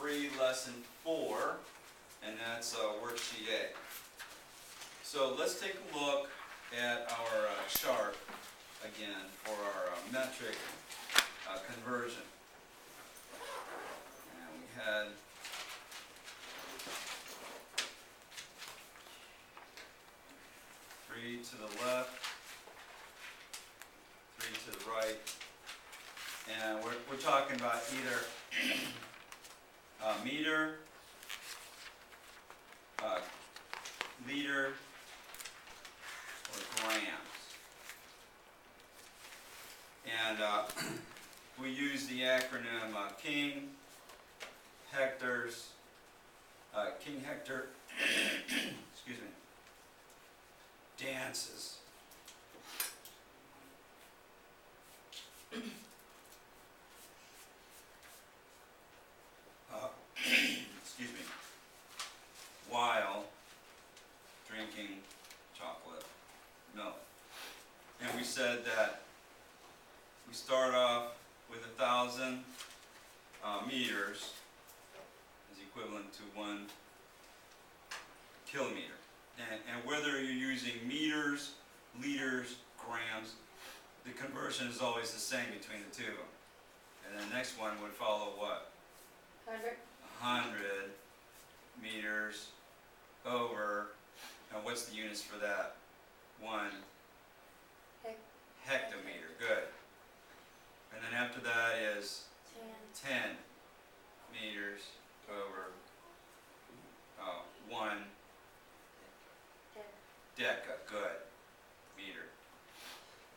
3, lesson 4, and that's worksheet A. So let's take a look at our chart again for our metric conversion. And we had three to the left, 3 to the right, and we're talking about either meter, liter, or grams. And we use the acronym King, hectares, King Hector, excuse me, dances. Excuse me, while drinking chocolate milk. And we said that we start off with 1,000 meters is equivalent to 1 kilometer. And whether you're using meters, liters, grams, the conversion is always the same between the two of them. And the next one would follow what? 100. 100 meters over, and what's the units for that? 1 hectometer, good. And then after that is 10 meters over 1 deca, good, meter.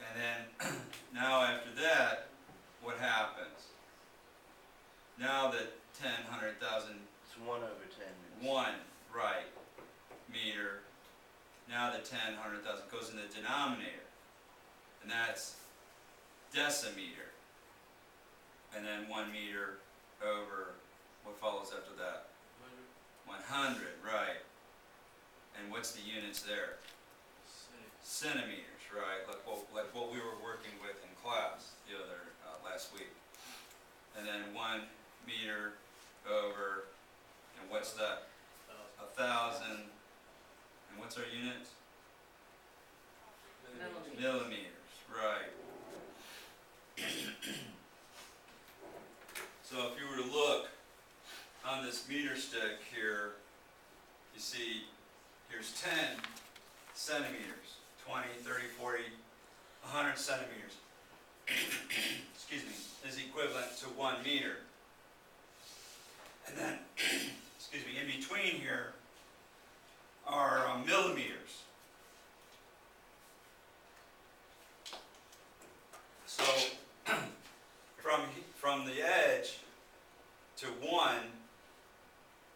And then, now after that, what happens? Now that 10, 100,000, It's 1 over 10. 1, right, meter. Now the 10, 100,000 goes in the denominator, and that's decimeter. And then 1 meter over, what follows after that? 100, right. And what's the units there? Centimeters, right, like what we were working with in class the other, last week. And then 1 meter over, and what's that? 1,000, and what's our units? Millimeters, right. So if you were to look on this meter stick here, you see here's 10 centimeters, 20, 30, 40, 100 centimeters, excuse me, is equivalent to 1 meter. And then, excuse me, in between here are millimeters. So from the edge to 1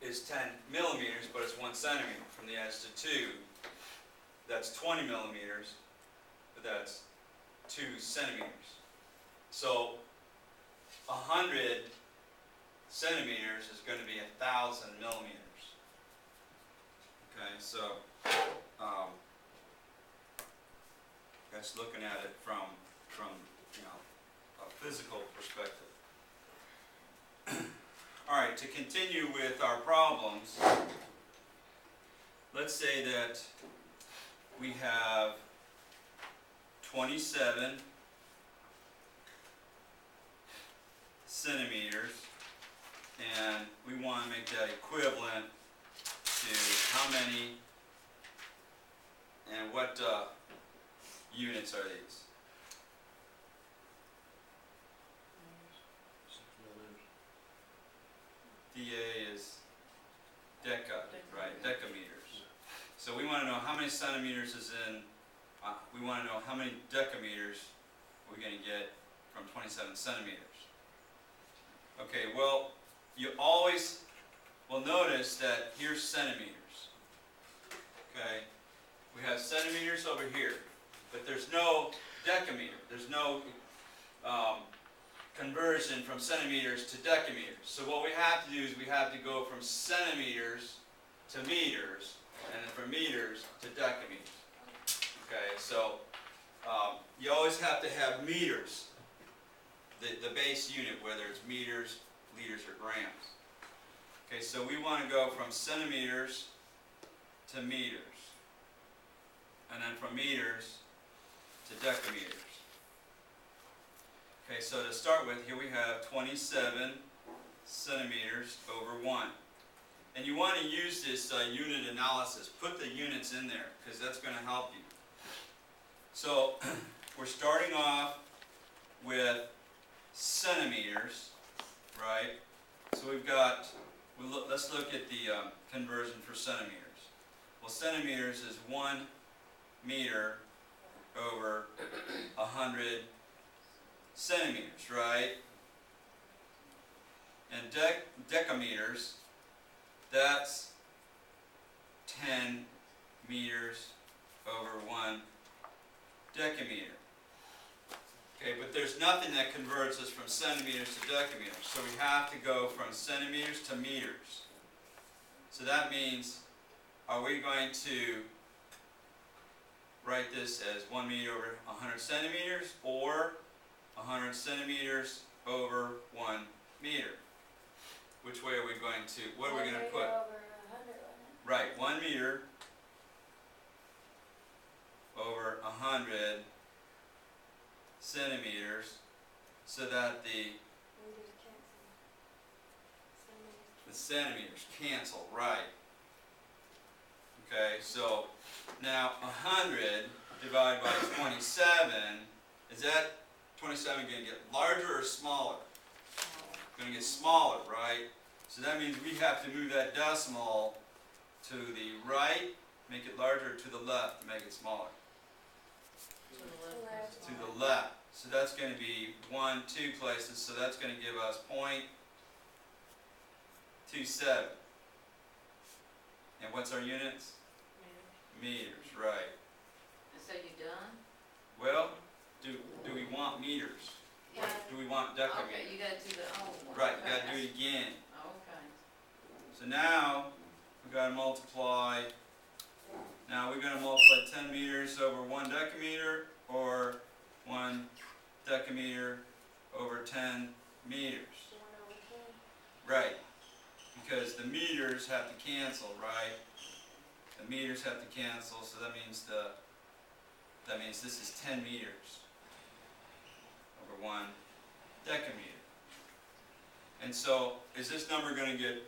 is 10 millimeters, but it's 1 centimeter. From the edge to 2, that's 20 millimeters, but that's 2 centimeters. So 100 centimeters is going to be 1,000 millimeters. Okay, so that's looking at it from a physical perspective. All right, to continue with our problems, let's say that we have 27 centimeters, and we want to make that equivalent to how many, and what units are these? DA is deca, right? Decameters. So we want to know how many centimeters is in, we want to know how many decameters we're going to get from 27 centimeters. Okay, well, you always will notice that here's centimeters. Okay, we have centimeters over here, but there's no decameter. There's no conversion from centimeters to decameters. So what we have to do is we have to go from centimeters to meters, and then from meters to decameters. Okay, so you always have to have meters, the base unit, whether it's meters, liters, or grams. Okay, so we want to go from centimeters to meters, and then from meters to decameters. Okay, so to start with, here we have 27 centimeters over 1. And you want to use this unit analysis. Put the units in there, because that's going to help you. So, we're starting off with centimeters, right? So we've got, let's look at the conversion for centimeters. Well, centimeters is 1 meter over 100 centimeters, right? And decameters, that's 10 meters over 1 decameter. Okay, but there's nothing that converts us from centimeters to decameters, so we have to go from centimeters to meters. So that means, are we going to write this as 1 meter over 100 centimeters, or 100 centimeters over 1 meter? Which way are we going to, what are we going to put? 1 meter over 100, wasn't it? Right, 1 meter over 100 centimeters, so that the Meters cancel. centimeters cancel, right. Okay, so now 100 divided by 27, is that 27 going to get larger or smaller? Going to get smaller, right? So that means we have to move that decimal to the right, make it larger, to the left, to make it smaller. To the left. So that's going to be 1, 2 places, so that's going to give us 0.27. And what's our units? Meters, right. So you done? Well, do we want meters? Yeah. Or do we want decameters? Okay, you gotta do the old one. Right, you Okay, got to do it again. Okay. So now, we've got to multiply, now we're going to multiply 10 meters over 1 decameter, or 1 decameter over 10 meters. 1 over 10. Right, because the meters have to cancel, right? The meters have to cancel, so that means this is 10 meters over 1 decameter. And so, is this number going to get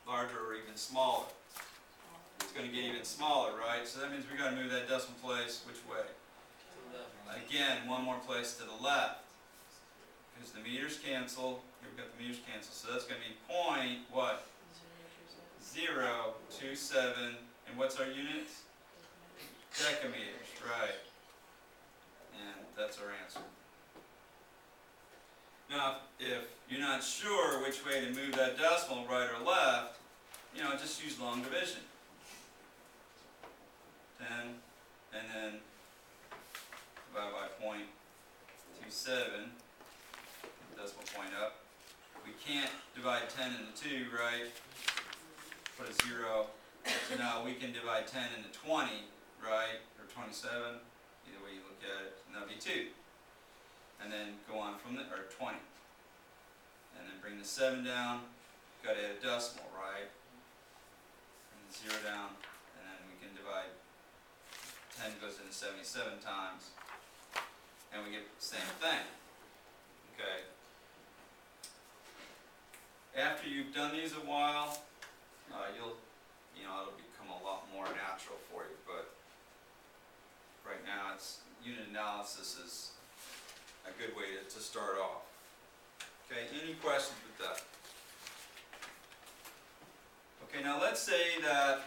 larger or even smaller? It's going to get even smaller, right? So that means we've got to move that decimal place which way? Again, 1 more place to the left. Because the meters cancel, here we've got the meters cancel, so that's going to be point, what? 0.027, and what's our units? Decameters, right. And that's our answer. Now, if you're not sure which way to move that decimal, right or left, just use long division. 10, and then divide by 0.27, decimal point up. We can't divide 10 into 2, right? Put a 0. So now we can divide 10 into 20, right? Or 27, either way you look at it, and that'll be 2. And then go on from there, or 20. And then bring the 7 down, got to add a decimal, right? Bring the 0 down, and then we can divide, 10 goes into 77 times, and we get the same thing. Okay. After you've done these a while, it'll become a lot more natural for you, but right now unit analysis is a good way to start off. Okay, any questions with that? Okay, now let's say that